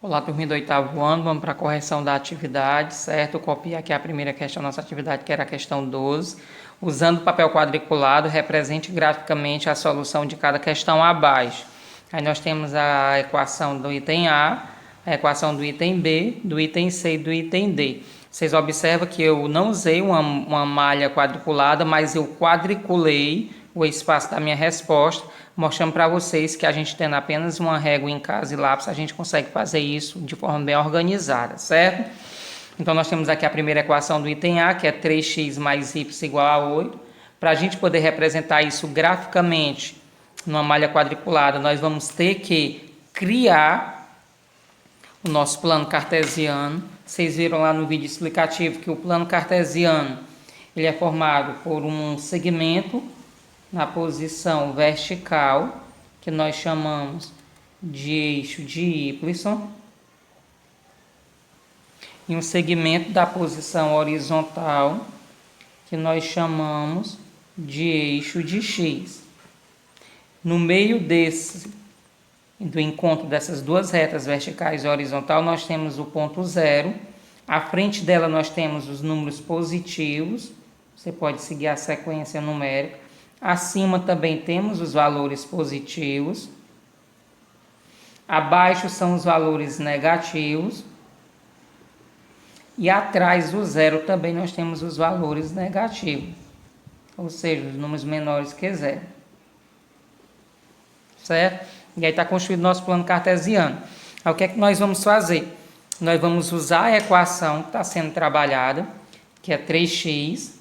Olá, turma do oitavo ano, vamos para a correção da atividade, certo? Eu copiei aqui a primeira questão da nossa atividade, que era a questão 12. Usando o papel quadriculado, represente graficamente a solução de cada questão abaixo. Aí nós temos a equação do item A, a equação do item B, do item C e do item D. Vocês observam que eu não usei uma malha quadriculada, mas eu quadriculei o espaço da minha resposta, mostrando para vocês que a gente tendo apenas uma régua em casa e lápis, a gente consegue fazer isso de forma bem organizada, certo? Então, nós temos aqui a primeira equação do item A, que é 3x mais y igual a 8. Para a gente poder representar isso graficamente numa malha quadriculada, nós vamos ter que criar o nosso plano cartesiano. Vocês viram lá no vídeo explicativo que o plano cartesiano ele é formado por um segmento na posição vertical, que nós chamamos de eixo de Y, e um segmento da posição horizontal, que nós chamamos de eixo de X. No meio do encontro dessas duas retas verticais e horizontal, nós temos o ponto zero. À frente dela nós temos os números positivos, você pode seguir a sequência numérica. Acima também temos os valores positivos. Abaixo são os valores negativos. E atrás do zero também nós temos os valores negativos. Ou seja, os números menores que zero. Certo? E aí está construído o nosso plano cartesiano. Aí o que é que nós vamos fazer? Nós vamos usar a equação que está sendo trabalhada, que é 3x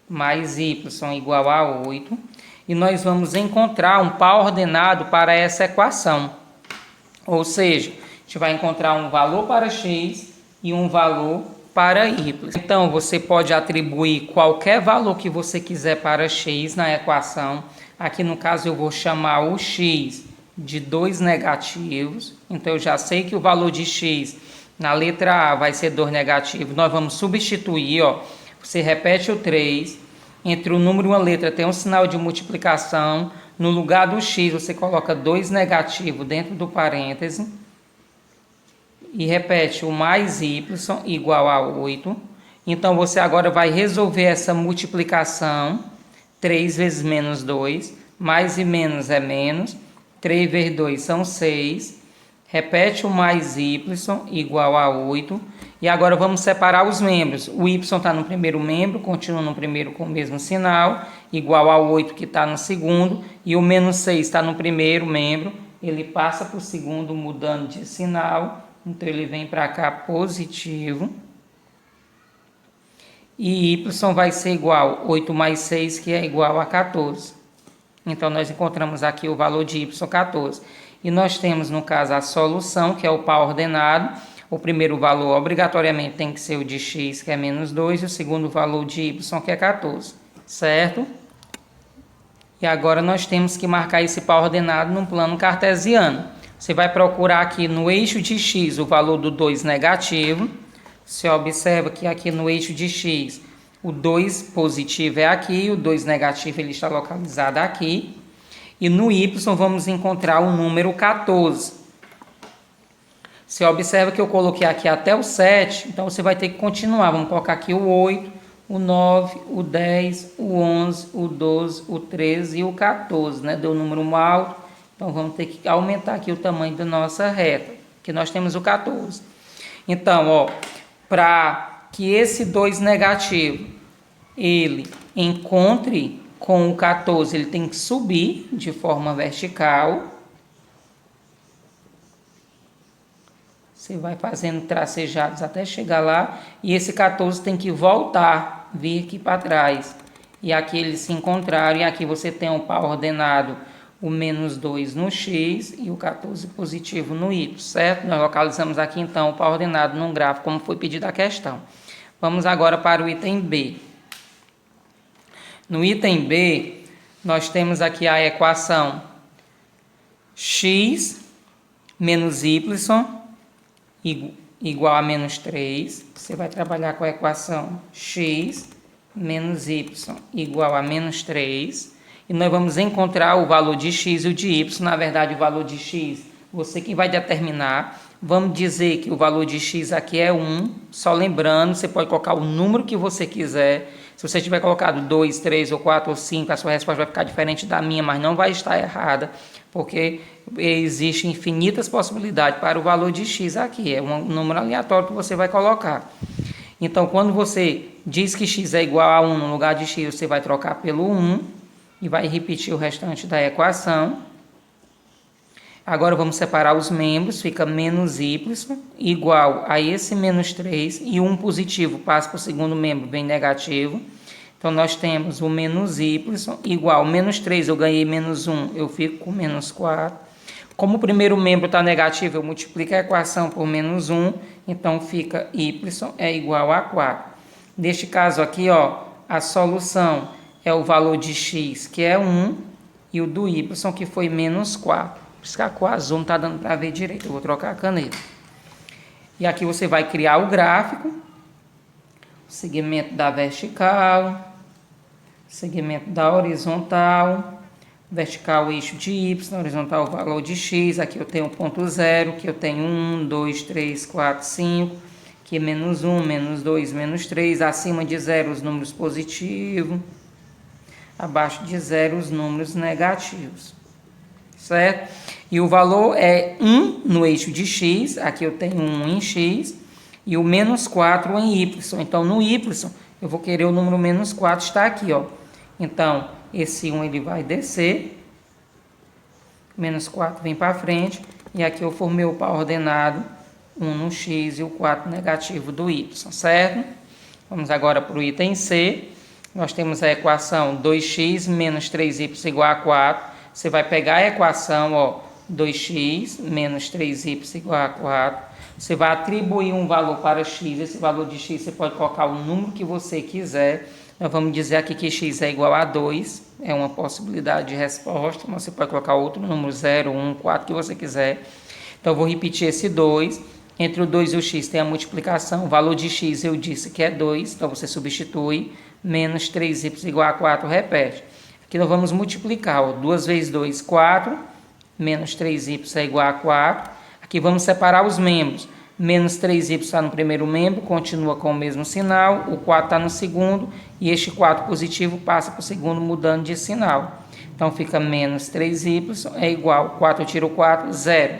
mais y igual a 8, e nós vamos encontrar um par ordenado para essa equação. Ou seja, a gente vai encontrar um valor para x e um valor para y. Então, você pode atribuir qualquer valor que você quiser para x na equação. Aqui no caso eu vou chamar o x de 2 negativos. Então, eu já sei que o valor de x na letra A vai ser 2 negativo. Nós vamos substituir, ó. Você repete o 3, entre o número e uma letra tem um sinal de multiplicação, no lugar do x você coloca 2 negativo dentro do parêntese, e repete o mais y igual a 8, então você agora vai resolver essa multiplicação, 3 vezes menos 2, mais e menos é menos, 3 vezes 2 são 6, repete o mais y igual a 8, e agora vamos separar os membros. O y está no primeiro membro, continua no primeiro com o mesmo sinal, igual a 8 que está no segundo, e o menos 6 está no primeiro membro, ele passa para o segundo mudando de sinal, então ele vem para cá positivo, e y vai ser igual a 8 mais 6, que é igual a 14. Então, nós encontramos aqui o valor de y, 14. E nós temos, no caso, a solução, que é o par ordenado. O primeiro valor, obrigatoriamente, tem que ser o de x, que é menos 2, e o segundo valor de y, que é 14. Certo? E agora nós temos que marcar esse par ordenado no plano cartesiano. Você vai procurar aqui no eixo de x o valor do 2 negativo. Você observa que aqui no eixo de x o 2 positivo é aqui, o 2 negativo ele está localizado aqui. E no y vamos encontrar o número 14. Você observa que eu coloquei aqui até o 7, então você vai ter que continuar. Vamos colocar aqui o 8, o 9, o 10, o 11, o 12, o 13 e o 14, né? Deu um número alto, então vamos ter que aumentar aqui o tamanho da nossa reta, que nós temos o 14. Então, ó, para que esse 2 negativo ele encontre com o 14, ele tem que subir de forma vertical. Você vai fazendo tracejados até chegar lá. E esse 14 tem que voltar, vir aqui para trás. E aqui eles se encontraram. E aqui você tem um par ordenado, o menos 2 no x e o 14 positivo no y, certo? Nós localizamos aqui então o par ordenado num gráfico, como foi pedido a questão. Vamos agora para o item B. No item B, nós temos aqui a equação x menos y igual a menos 3. Você vai trabalhar com a equação x menos y igual a menos 3. E nós vamos encontrar o valor de x e o de y. Na verdade, o valor de x você que vai determinar. Vamos dizer que o valor de x aqui é 1, só lembrando, você pode colocar o número que você quiser. Se você tiver colocado 2, 3 ou 4 ou 5, a sua resposta vai ficar diferente da minha, mas não vai estar errada, porque existem infinitas possibilidades para o valor de x aqui, é um número aleatório que você vai colocar. Então, quando você diz que x é igual a 1, no lugar de x você vai trocar pelo 1 e vai repetir o restante da equação. Agora vamos separar os membros, fica menos y igual a esse menos 3 e 1 positivo passa para o segundo membro, bem negativo. Então nós temos o menos y igual menos 3, eu ganhei menos 1, eu fico com menos 4. Como o primeiro membro está negativo, eu multiplico a equação por menos 1, então fica y é igual a 4. Neste caso aqui, ó, a solução é o valor de x, que é 1, e o do y, que foi menos 4. Por isso que a cor azul não está dando para ver direito, eu vou trocar a caneta. E aqui você vai criar o gráfico, o segmento da vertical, segmento da horizontal, vertical o eixo de y, horizontal o valor de x, aqui eu tenho ponto 0, aqui eu tenho 1, 2, 3, 4, 5, aqui menos 1, menos 2, menos 3, acima de 0 os números positivos, abaixo de 0 os números negativos, certo? E o valor é 1 no eixo de x, aqui eu tenho 1 em x, e o menos 4 em y. Então, no y, eu vou querer o número menos 4, está aqui, ó. Então, esse 1 ele vai descer, menos 4 vem para frente, e aqui eu formei o par ordenado, 1 no x e o 4 negativo do y, certo? Vamos agora para o item C. Nós temos a equação 2x menos 3y igual a 4. Você vai pegar a equação, ó, 2x menos 3y igual a 4. Você vai atribuir um valor para x. Esse valor de x você pode colocar o número que você quiser. Nós vamos dizer aqui que x é igual a 2. É uma possibilidade de resposta. Mas você pode colocar outro número, 0, 1, 4, que você quiser. Então, eu vou repetir esse 2. Entre o 2 e o x tem a multiplicação. O valor de x eu disse que é 2. Então, você substitui. Menos 3y igual a 4, repete. Aqui nós vamos multiplicar. Ó, 2 vezes 2, 4. Menos 3y é igual a 4. Aqui vamos separar os membros. Menos 3y está no primeiro membro, continua com o mesmo sinal. O 4 está no segundo. E este 4 positivo passa para o segundo, mudando de sinal. Então, fica menos 3y é igual. 4 eu tiro 4, 0.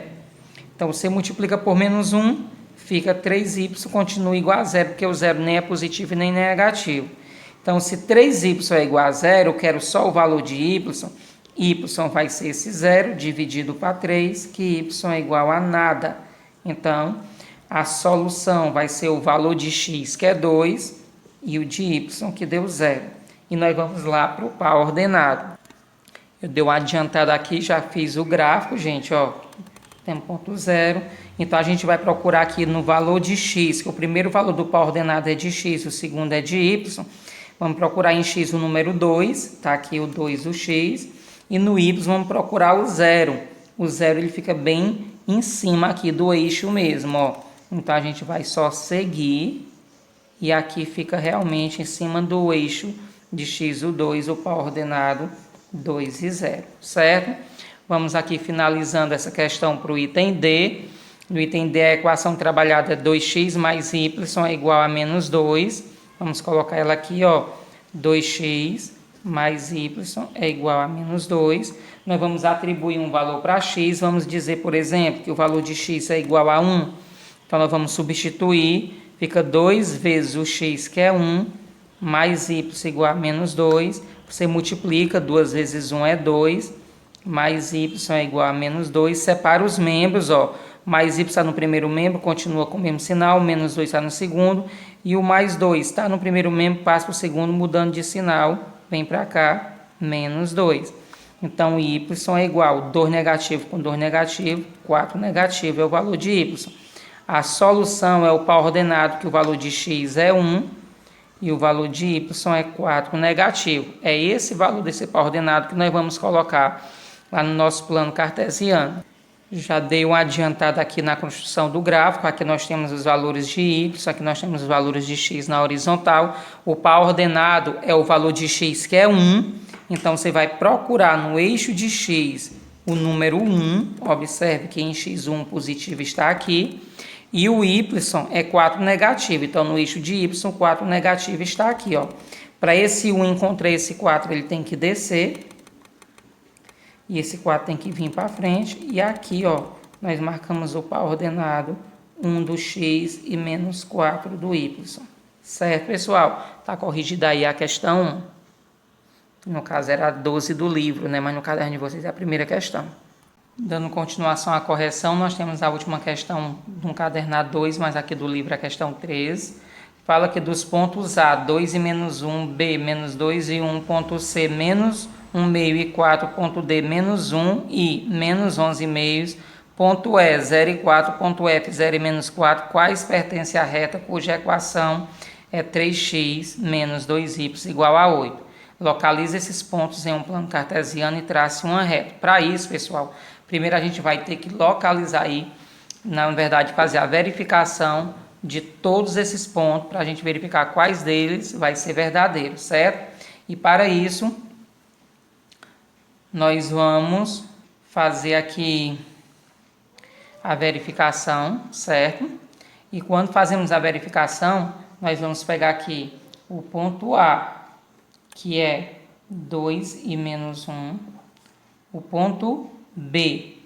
Então, você multiplica por menos 1, fica 3y, continua igual a 0, porque o 0 nem é positivo e nem negativo. Então, se 3y é igual a 0, eu quero só o valor de y. Y vai ser esse 0 dividido para 3, que y é igual a nada. Então, a solução vai ser o valor de x, que é 2, e o de y, que deu 0. E nós vamos lá para o par ordenado. Eu dei uma adiantada aqui, já fiz o gráfico, gente, ó. Tem ponto 0. Então, a gente vai procurar aqui no valor de x, que o primeiro valor do par ordenado é de x, o segundo é de y. Vamos procurar em x o número 2, tá aqui o 2, o x. E no y vamos procurar o 0. O 0 ele fica bem em cima aqui do eixo mesmo, ó. Então a gente vai só seguir e aqui fica realmente em cima do eixo de x, o 2, o par ordenado 2 e 0, certo? Vamos aqui finalizando essa questão para o item D. No item D a equação trabalhada é 2x mais y é igual a menos 2. Vamos colocar ela aqui, ó, 2x mais y é igual a menos 2. Nós vamos atribuir um valor para x. Vamos dizer, por exemplo, que o valor de x é igual a 1. Então, nós vamos substituir. Fica 2 vezes o x, que é 1, mais y igual a menos 2. Você multiplica, 2 vezes 1 é 2, mais y é igual a menos 2. Separa os membros, ó. Mais y está no primeiro membro, continua com o mesmo sinal. Menos 2 está no segundo. E o mais 2 está no primeiro membro, passa para o segundo, mudando de sinal. Vem para cá, menos 2. Então, y é igual 2 negativo com 2 negativo, 4 negativo é o valor de y. A solução é o par ordenado, que o valor de x é 1 e o valor de y é 4 negativo. É esse valor desse par ordenado que nós vamos colocar lá no nosso plano cartesiano. Já dei uma adiantada aqui na construção do gráfico. Aqui nós temos os valores de y, aqui nós temos os valores de x na horizontal. O par ordenado é o valor de x, que é 1. Então, você vai procurar no eixo de x o número 1, observe que em x1 positivo está aqui, e o y é 4 negativo, então no eixo de y, 4 negativo está aqui, ó. Para esse 1 encontrar esse 4, ele tem que descer, e esse 4 tem que vir para frente, e aqui, ó, nós marcamos o par ordenado 1 do x e menos 4 do y. Certo, pessoal? Tá corrigida aí a questão 1. No caso era a 12 do livro, né? Mas no caderno de vocês é a primeira questão. Dando continuação à correção, nós temos a última questão do caderno A2, mas aqui do livro a questão 13. Fala que dos pontos A, 2 e menos 1, B, menos 2 e 1, ponto C, menos 1 meio e 4, ponto D, menos 1 e menos 11 meios, ponto E, 0 e 4, ponto F, 0 e menos 4, quais pertencem à reta cuja equação é 3x menos 2y igual a 8. Localize esses pontos em um plano cartesiano e trace uma reta. Para isso, pessoal, primeiro a gente vai ter que localizar aí, na verdade, fazer a verificação de todos esses pontos, para a gente verificar quais deles vai ser verdadeiro, certo? E para isso, nós vamos fazer aqui a verificação, certo? E quando fazemos a verificação, nós vamos pegar aqui o ponto A, que é 2 e menos 1, o ponto B,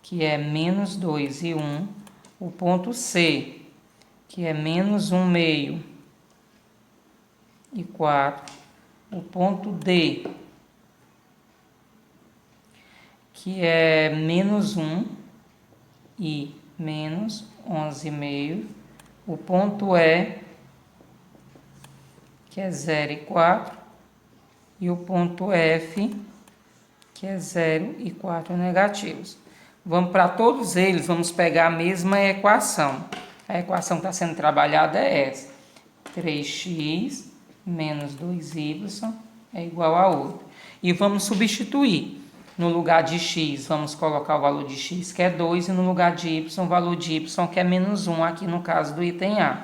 que é menos 2 e 1, o ponto C, que é menos 1 meio e 4, o ponto D, que é menos 1 e menos 11 meio, o ponto E, que é 0 e 4, e o ponto F, que é 0 e 4 negativos. Vamos para todos eles, vamos pegar a mesma equação. A equação que está sendo trabalhada é essa. 3x menos 2y é igual a 8. E vamos substituir. No lugar de x, vamos colocar o valor de x, que é 2, e no lugar de y, o valor de y, que é menos 1, aqui no caso do item A.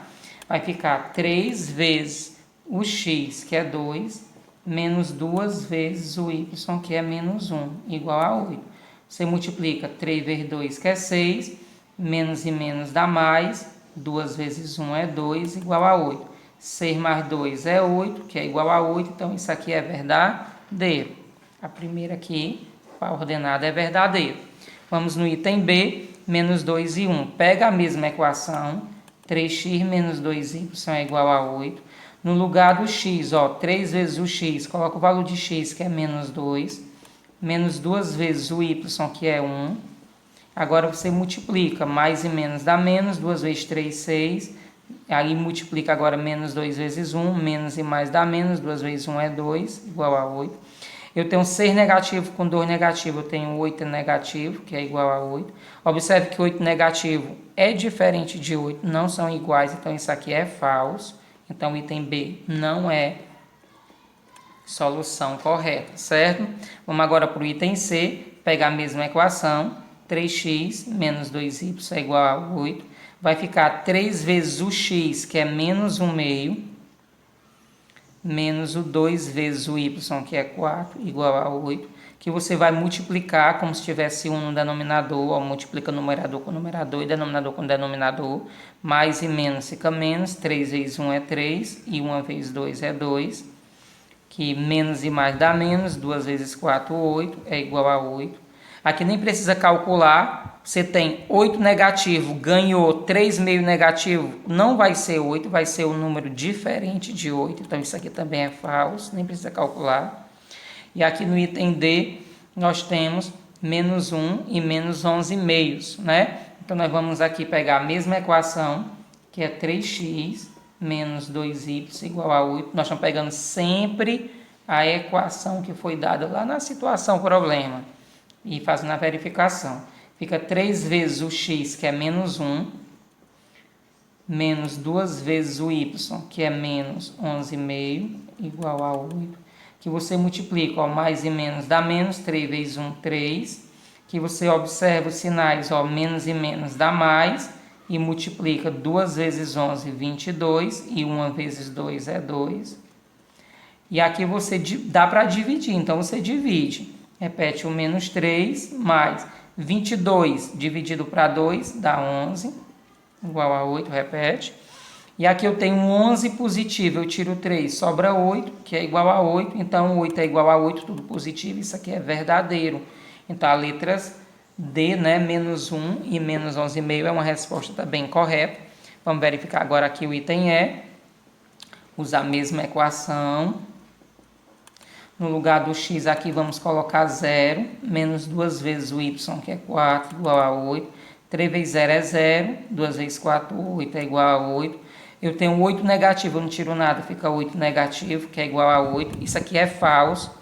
Vai ficar 3 vezes o x, que é 2, menos 2 vezes o y, que é menos 1, igual a 8. Você multiplica 3 vezes 2, que é 6, menos e menos dá mais, 2 vezes 1 é 2, igual a 8. 6 mais 2 é 8, que é igual a 8, então isso aqui é verdadeiro. A primeira aqui, a ordenada é verdadeiro. Vamos no item B, menos 2 e 1. Pega a mesma equação, 3x menos 2y é igual a 8. No lugar do x, ó, 3 vezes o x, coloca o valor de x, que é menos 2, menos 2 vezes o y, que é 1. Agora você multiplica, mais e menos dá menos, 2 vezes 3, 6. Aí multiplica agora menos 2 vezes 1, menos e mais dá menos, 2 vezes 1 é 2, igual a 8. Eu tenho 6 negativo com 2 negativo, eu tenho 8 negativo, que é igual a 8. Observe que 8 negativo é diferente de 8, não são iguais, então isso aqui é falso. Então, o item B não é solução correta, certo? Vamos agora para o item C, pegar a mesma equação, 3x menos 2y é igual a 8. Vai ficar 3 vezes o x, que é menos 1 meio, menos o 2 vezes o y, que é 4, igual a 8. Que você vai multiplicar como se tivesse 1 no denominador, ó, multiplica numerador com numerador e denominador com denominador, mais e menos fica menos, 3 vezes 1 é 3 e 1 vezes 2 é 2, que menos e mais dá menos, 2 vezes 4, 8, é igual a 8. Aqui nem precisa calcular, você tem 8 negativo, ganhou 3 meio negativo, não vai ser 8, vai ser um número diferente de 8, então isso aqui também é falso, nem precisa calcular. E aqui no item D, nós temos menos 1 e menos 11 meios, né? Então, nós vamos aqui pegar a mesma equação, que é 3x menos 2y igual a 8. Nós estamos pegando sempre a equação que foi dada lá na situação problema e fazendo a verificação. Fica 3 vezes o x, que é menos 1, menos 2 vezes o y, que é menos 11 meio, igual a 8. Que você multiplica, ó, mais e menos dá menos, 3 vezes 1, 3. Que você observa os sinais, ó, menos e menos dá mais, e multiplica 2 vezes 11, 22, e 1 vezes 2 é 2. E aqui você dá para dividir, então você divide. repete o menos 3, mais 22 dividido para 2 dá 11, igual a 8, repete. E aqui eu tenho um 11 positivo, eu tiro 3, sobra 8, que é igual a 8. Então, 8 é igual a 8, tudo positivo, isso aqui é verdadeiro. Então, a letra D, né, menos 1 e menos 11,5 é uma resposta também correta. Vamos verificar agora aqui o item E. Usar a mesma equação. No lugar do x aqui vamos colocar 0, menos 2 vezes o y, que é 4, igual a 8. 3 vezes 0 é 0, 2 vezes 4, 8, é igual a 8. Eu tenho 8 negativo, eu não tiro nada, fica 8 negativo, que é igual a 8. Isso aqui é falso.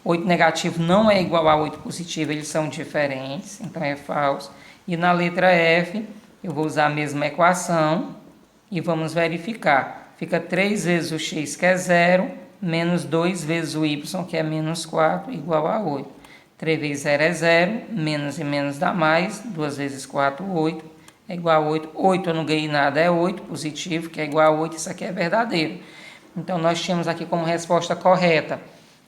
8 negativo não é igual a 8 positivo, eles são diferentes, então é falso. E na letra F, eu vou usar a mesma equação e vamos verificar. Fica 3 vezes o x, que é 0, menos 2 vezes o y, que é menos 4, igual a 8. 3 vezes 0 é 0, menos e menos dá mais, 2 vezes 4, 8, é igual a 8. 8 eu não ganhei nada, é 8, positivo, que é igual a 8, isso aqui é verdadeiro. Então, nós tínhamos aqui como resposta correta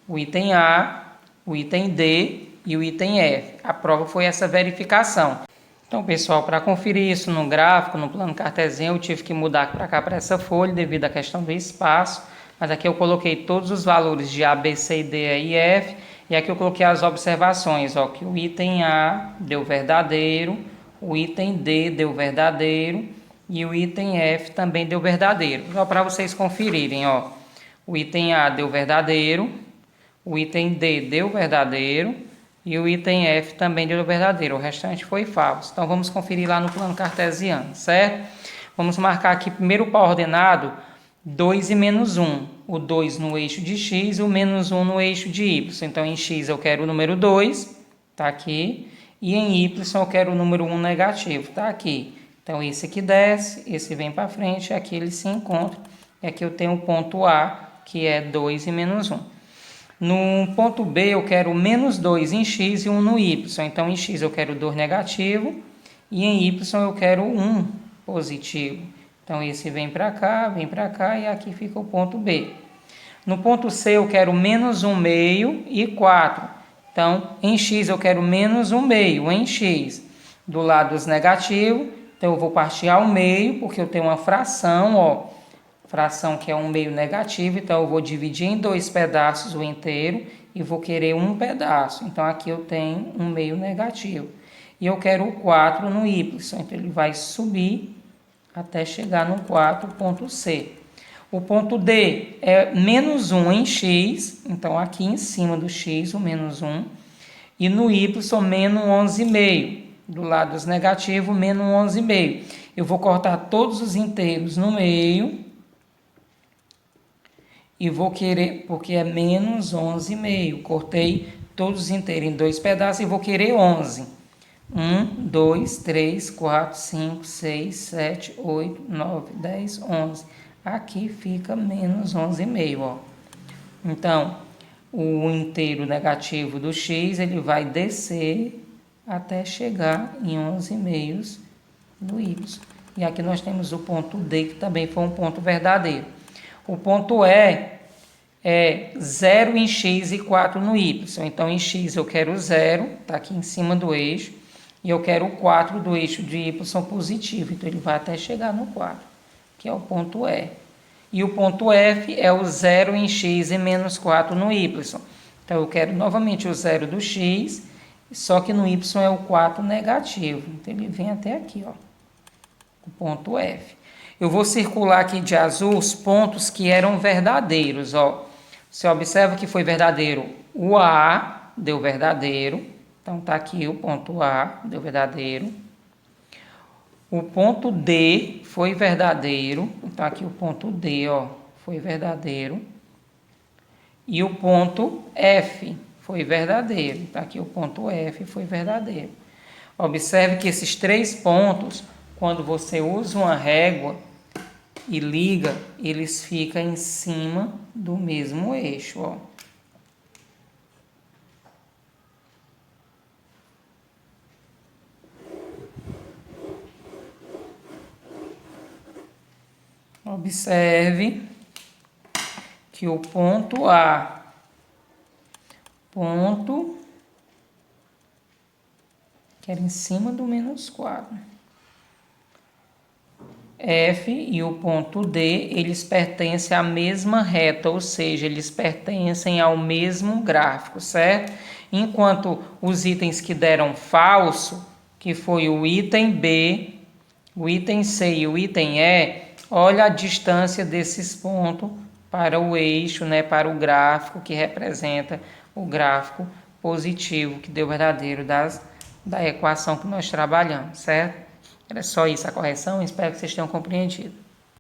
o item A, o item D e o item F. A prova foi essa verificação. Então, pessoal, para conferir isso no gráfico, no plano cartesiano, eu tive que mudar para cá, para essa folha, devido à questão do espaço. Mas aqui eu coloquei todos os valores de A, B, C, D, E e F. E aqui eu coloquei as observações, ó, que o item A deu verdadeiro, o item D deu verdadeiro e o item F também deu verdadeiro. Só para vocês conferirem, ó. O item A deu verdadeiro, o item D deu verdadeiro e o item F também deu verdadeiro. O restante foi falso. Então vamos conferir lá no plano cartesiano, certo? Vamos marcar aqui primeiro para ordenado 2 e menos 1. O 2 no eixo de x e o menos 1 no eixo de y. Então em x eu quero o número 2, tá aqui. E em y eu quero o número 1 negativo, tá aqui. Então esse aqui desce, esse vem para frente, aqui eles se encontram. E aqui eu tenho o ponto A, que é 2 e menos 1. No ponto B eu quero menos 2 em x e 1 no y. Então em x eu quero 2 negativo e em y eu quero 1 positivo. Então esse vem para cá e aqui fica o ponto B. No ponto C eu quero menos 1 meio e 4. Então em x eu quero menos 1 meio em x. Do lado dos negativos, então eu vou partir ao meio porque eu tenho uma fração, ó. Fração que é 1 meio negativo, então eu vou dividir em 2 pedaços o inteiro e vou querer um pedaço. Então aqui eu tenho 1 meio negativo. E eu quero o 4 no y, então ele vai subir até chegar no 4, ponto C. O ponto D é menos 1 em x, então aqui em cima do x, o menos 1. E no y, menos 11,5. Do lado dos negativos, menos 11,5. Eu vou cortar todos os inteiros no meio. E vou querer, porque é menos 11,5. Cortei todos os inteiros em 2 pedaços e vou querer 11. 1, 2, 3, 4, 5, 6, 7, 8, 9, 10, 11. Aqui fica menos 11,5, ó. Então, o inteiro negativo do x, ele vai descer até chegar em 11,5 no y. E aqui nós temos o ponto D, que também foi um ponto verdadeiro. O ponto E é 0 em x e 4 no y. Então, em x eu quero 0, está aqui em cima do eixo. E eu quero o 4 do eixo de y positivo. Então, ele vai até chegar no 4, que é o ponto E. E o ponto F é o 0 em x e menos 4 no y. Então, eu quero novamente o 0 do x, só que no y é o 4 negativo. Então, ele vem até aqui, ó, o ponto F. Eu vou circular aqui de azul os pontos que eram verdadeiros, ó. Você observa que foi verdadeiro o A, deu verdadeiro. Então, tá aqui o ponto A, deu verdadeiro. O ponto D foi verdadeiro. Então, aqui o ponto D, ó, foi verdadeiro. E o ponto F foi verdadeiro. Então, aqui o ponto F foi verdadeiro. Observe que esses 3 pontos, quando você usa uma régua e liga, eles ficam em cima do mesmo eixo, ó. Observe que o ponto A, ponto que era em cima do menos 4. F e o ponto D, eles pertencem à mesma reta, ou seja, eles pertencem ao mesmo gráfico, certo? Enquanto os itens que deram falso, que foi o item B, o item C e o item E, olha a distância desses pontos para o eixo, né, para o gráfico que representa o gráfico positivo, que deu verdadeiro da equação que nós trabalhamos, certo? Era só isso a correção, espero que vocês tenham compreendido.